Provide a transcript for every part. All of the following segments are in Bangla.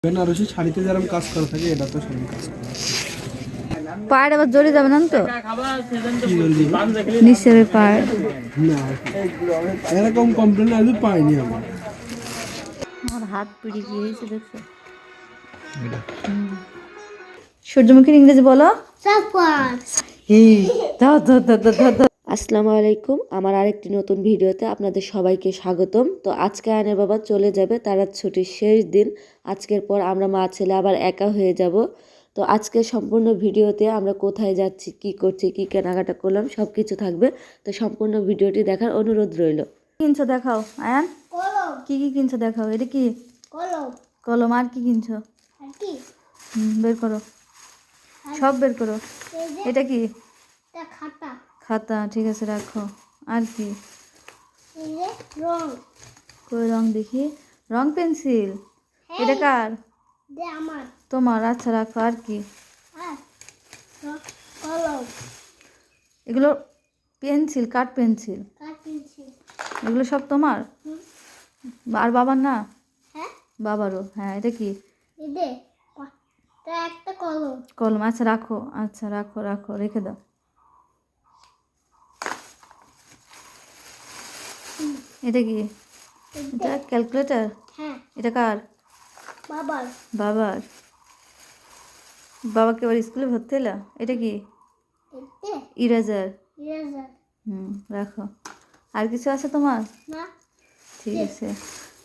বেনারসি শাড়িতে যেরকম কাজ করা থাকে এটা তো সেরকম কাজ করা। পাড় আবার জড়ে যাবে না তো কি বলবি? নিচের পাড়। না, এরকম কমপ্লেন আজও পাইনি আমার। আমার হাত পিড়ি কি হয়েছে দেখছো? সূর্যমুখীর ইংরেজি বলো। এই দাও দাও দাও দাও দাও দাও। আসসালামু আলাইকুম, আমার আরেকটি নতুন ভিডিওতে আপনাদের সবাইকে স্বাগতম। তো আজকে আয়নের বাবা চলে যাবে, তারা ছুটির শেষ দিন। আজকের পর আমরা মা ছেলে আবার একা হয়ে যাব। তো আজকে সম্পূর্ণ ভিডিওতে আমরা কোথায় যাচ্ছি, কি করছি, কি কেনাকাটা করলাম সব কিছু থাকবে। তো সম্পূর্ণ ভিডিওটি দেখার অনুরোধ রইল। কিনছো দেখাও আয়ান, কি কি কিনছো দেখাও। এটা কি কলম? আর কি কিনছো? বের করো, সব বের করো। এটা কি? খাতা, ঠিক আছে রাখো। আর কি? কই রং দেখি। রং পেন্সিল। এটা কার? তোমার, আচ্ছা রাখো। আর কি? এগুলো পেন্সিল, কাঠ পেন্সিল। এগুলো সব তোমার? আর বাবার না? বাবারও। হ্যাঁ, এটা কি? কলম, আচ্ছা রাখো। আচ্ছা রাখো রাখো, রেখে দাও। এটা কি? এটা ক্যালকুলেটর। এটা কার? বাবার। বাবাকে আবার স্কুলে ভর্তি হলো। এটা কি? ইরেজার। রাখো। আর কিছু আছে তোমার? ঠিক আছে।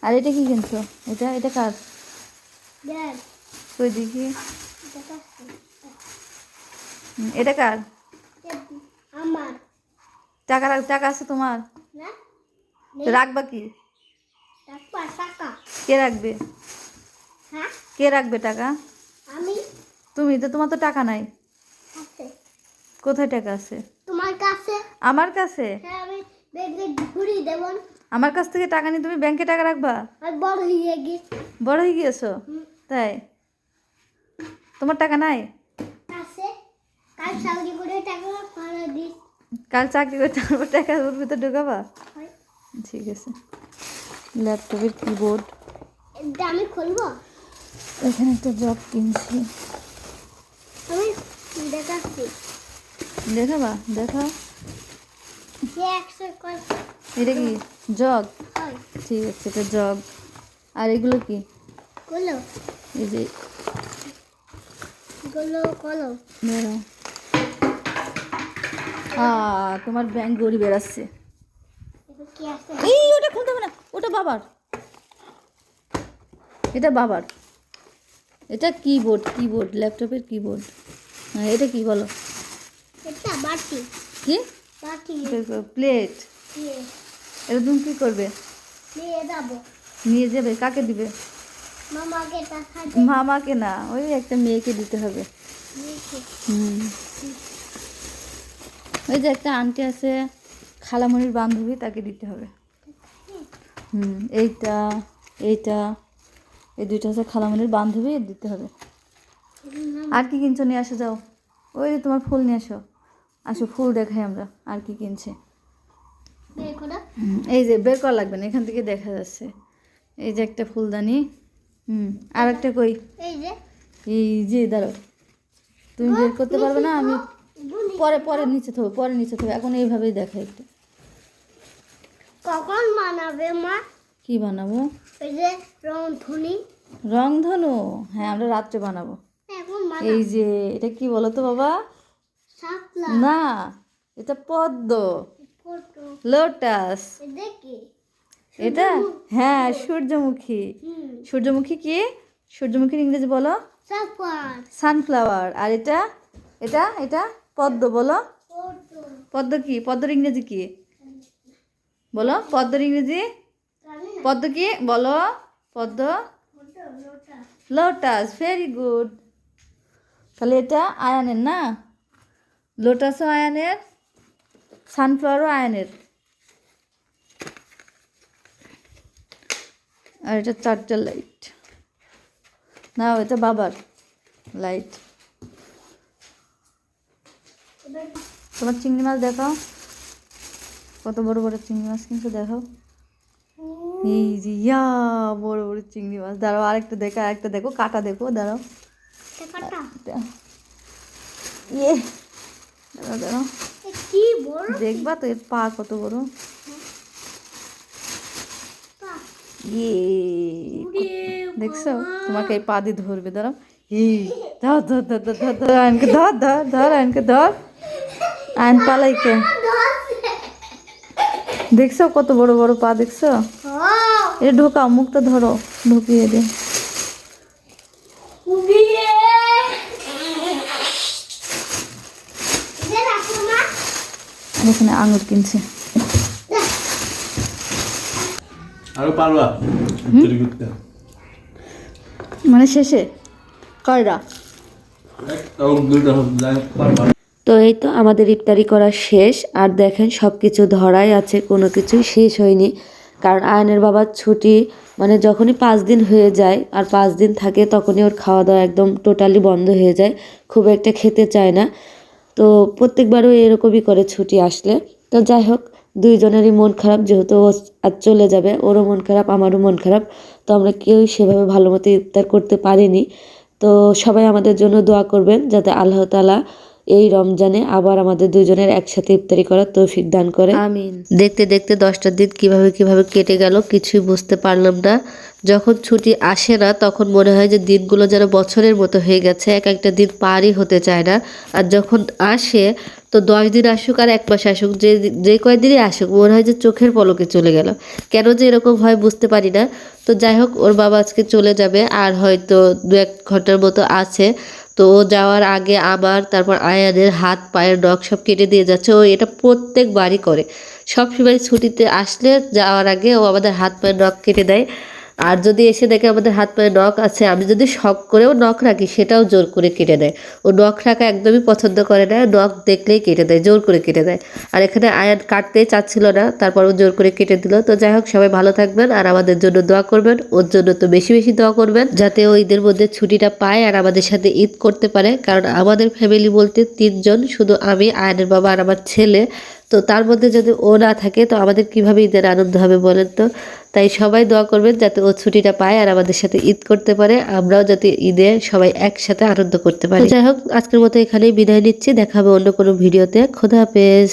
আর এটা কি কিনছো? এটা এটা কার? কই দেখি। এটা কার? টাকা টাকা আছে তোমার? রাখবা কি? কে রাখবে? কে রাখবে টাকা? তুমি তো, তোমার তো টাকা নাই। কোথায় টাকা আছে? আমার কাছে? আমার কাছ থেকে টাকা নিয়ে তুমি ব্যাংকে টাকা রাখবা? বড় হয়ে গিয়েছো? তাই? তোমার টাকা নাই? কাল চাকরি করে তারপর টাকা ওর ভিতর ঢোকাবা? ঠিক আছে। ল্যাপটপের কিবোর্ড। আমি খুলবো। এখানে একটা জগ কিনছি। আমি দেখাচ্ছি। দেখাবা? দেখাও। কয় এটা কি? জগ। হয় ঠিক আছে, এটা জগ। আর এগুলো কি? কলো এই যে কলো দাঁড়াও। তোমার ব্যাংক গড়ি বেরাচ্ছে। কি আছে? এই ওটা খুলতে হবে না, ওটা বাবার। এটা বাবার। এটা কিবোর্ড, কিবোর্ড, ল্যাপটপের কিবোর্ড। হ্যাঁ, এটা কি বলো? এটা বাটি। কি? বাটি প্লেট। দিয়ে এটা তুমি কি করবে? নিয়ে যাবো। নিয়ে যাবে? কাকে দিবে? মামাকে টাকা মামাকে না, ওই একটা মেয়েকে দিতে হবে। দিয়েছি। ওই যে একটা আন্টি আছে, খালামণির বান্ধবী, তাকে দিতে হবে। এইটা, এইটা, এই দুইটা হচ্ছে খালামণির বান্ধবী, দিতে হবে। আর কি কিনছো? নিয়ে আসো যাও। ওই যে তোমার ফুল নিয়ে আসো। আসো, ফুল দেখাই আমরা আর কি কিনছে। এই যে বের করা লাগবে না, এখান থেকে দেখা যাচ্ছে। এই যে একটা ফুলদানি। আর একটা কই? এই যে দাঁড়াও, তুমি বের করতে পারবে না, আমি পরে পরে নিচে থবো, পরে নিচে থবো। এখন এইভাবেই দেখা একটু। কখন বানাবে মা? কি বানাবো? ওই যে রংধনী। রংধনু? হ্যাঁ, আমরা রাত্রে বানাবো। এখন এই যে এটা কি বলো তো বাবা? শাপলা। না, এটা পদ্ম, লোটাস। দেখি এটা হ্যাঁ সূর্যমুখী। সূর্যমুখী কি? সূর্যমুখীর ইংরেজি বলো। সানফ্লাওয়ার। আর এটা এটা এটা পদ্ম বলো। পদ্ম কি? পদ্মর ইংরেজি কি বলো? পদ্মর ইংরেজি পদ্ম কি বলো? পদ্ম লোটাস। Very good. তাহলে এটা আয়ানের না? লোটাসও আয়ানের, সানফ্লাওয়ারও আয়ানের। আর এটা চার্জার লাইট। না, এটা বাবার লাইট। তোমার চিংড়ি মাছ দেখাও, কত বড় বড় চিংড়ি মাছ কিনছো দেখাও। এই যে ইয়া বড় বড় চিংড়ি মাছ। দাঁড়াও আরেকটা দেখো, আরেকটা দেখো, কাটা দেখো, দাঁড়াও। কাটা ইয়ে দাঁড়াও দাঁড়াও, কি বড় দেখবা তো এর পা কত বড়। পা। ইয়ে দেখছো, তোমাকে এই পা দিয়ে ধরবে, দাঁড়াও। এই ধর ধর ধর ধর ধর ধর আনকে ধর ধর ধর আনকে ধর, আইন পালাইকে। দেখছো কত বড় বড় পা, দেখছো? এটা ঢোকাও, মুখটা ধরো, ঢুকিয়ে দে। এখানে আঙুর কিনছে। আরো পারবা তৈরি করতে। মানে শেষে কয়টা? একটাও দুটো যায় পারবা। তো এই তো আমাদের ইফতারি করা শেষ। আর দেখেন সব কিছু ধরাই আছে, কোনো কিছুই শেষ হয়নি। কারণ আয়নের বাবার ছুটি মানে যখনই 5 দিন হয়ে যায় আর 5 দিন থাকে, তখনই ওর খাওয়া দাওয়া একদম টোটালি বন্ধ হয়ে যায়, খুব একটা খেতে চায় না। তো প্রত্যেকবারও এরকমই করে ছুটি আসলে। তো যাই হোক, দুইজনেরই মন খারাপ, যেহেতু ও আজ চলে যাবে, ওরও মন খারাপ আমারও মন খারাপ। তো আমরা কেউই সেভাবে ভালো মতো ইফতার করতে পারিনি। তো সবাই আমাদের জন্য দোয়া করবেন যাতে আল্লাহ তাআলা এই রমজানে আবার আমাদের দুজনের একসাথে ইফতারি করার তৌফিক দান করে, আমিন। দেখতে দেখতে 10টা দিন কিভাবে কেটে গেল কিছুই বুঝতে পারলাম না। যখন ছুটি আসে না তখন মনে হয় যে দিনগুলো যেন বছরের মতো হয়ে গেছে, এক একটা দিন পারই হতে চায় না। আর যখন আসে তো 10 দিন আসুক আর 1 মাস আসুক, যে কয়দিনই আসুক, মনে হয় যে চোখের পলকে চলে গেল। কেন যে এরকম হয় বুঝতে পারি না। তো যাই হোক, ওর বাবা আজকে চলে যাবে, আর হয়তো 2-1 ঘন্টার মতো আছে। তো ও যাওয়ার আগে আবার তারপর আয়ানের হাত পায়ের নখ সব কেটে দিয়ে যাচ্ছে। ও এটা প্রত্যেকবারই করে, সব সময় ছুটিতে আসলে যাওয়ার আগে ও আমাদের হাত পায়ের নখ কেটে দেয়। আর যদি এসে দেখে আমাদের হাত পায়ে নখ আছে, আমি যদি শখ করেও নখ রাখি সেটাও জোর করে কেটে দেয়। ও নখ রাখা একদমই পছন্দ করে না, নখ দেখলেই কেটে দেয়, জোর করে কেটে দেয়। আর এখানে আয়ান কাটতেই চাচ্ছিল না, তারপর ও জোর করে কেটে দিল। তো যাই হোক, সবাই ভালো থাকবেন আর আমাদের জন্য দোয়া করবেন। ওর জন্য তো বেশি বেশি দোয়া করবেন যাতে ও ঈদের মধ্যে ছুটিটা পায় আর আমাদের সাথে ঈদ করতে পারে। কারণ আমাদের ফ্যামিলি বলতে 3 জন, শুধু আমি, আয়ানের বাবা আর আমার ছেলে। তো তার মধ্যে যদি ও না থাকে তো আমাদের কিভাবে ঈদের আনন্দ হবে বলেন তো? তাই সবাই দোয়া করবেন যাতে ও ছুটিটা পায় আর আমাদের সাথে ঈদ করতে পারে, আমরাও যাতে ঈদে সবাই একসাথে আনন্দ করতে পারি। যাই হোক, আজকের মতো এখানেই বিদায় নিচ্ছি, দেখা হবে অন্য কোনো ভিডিওতে। খোদা হাফেজ।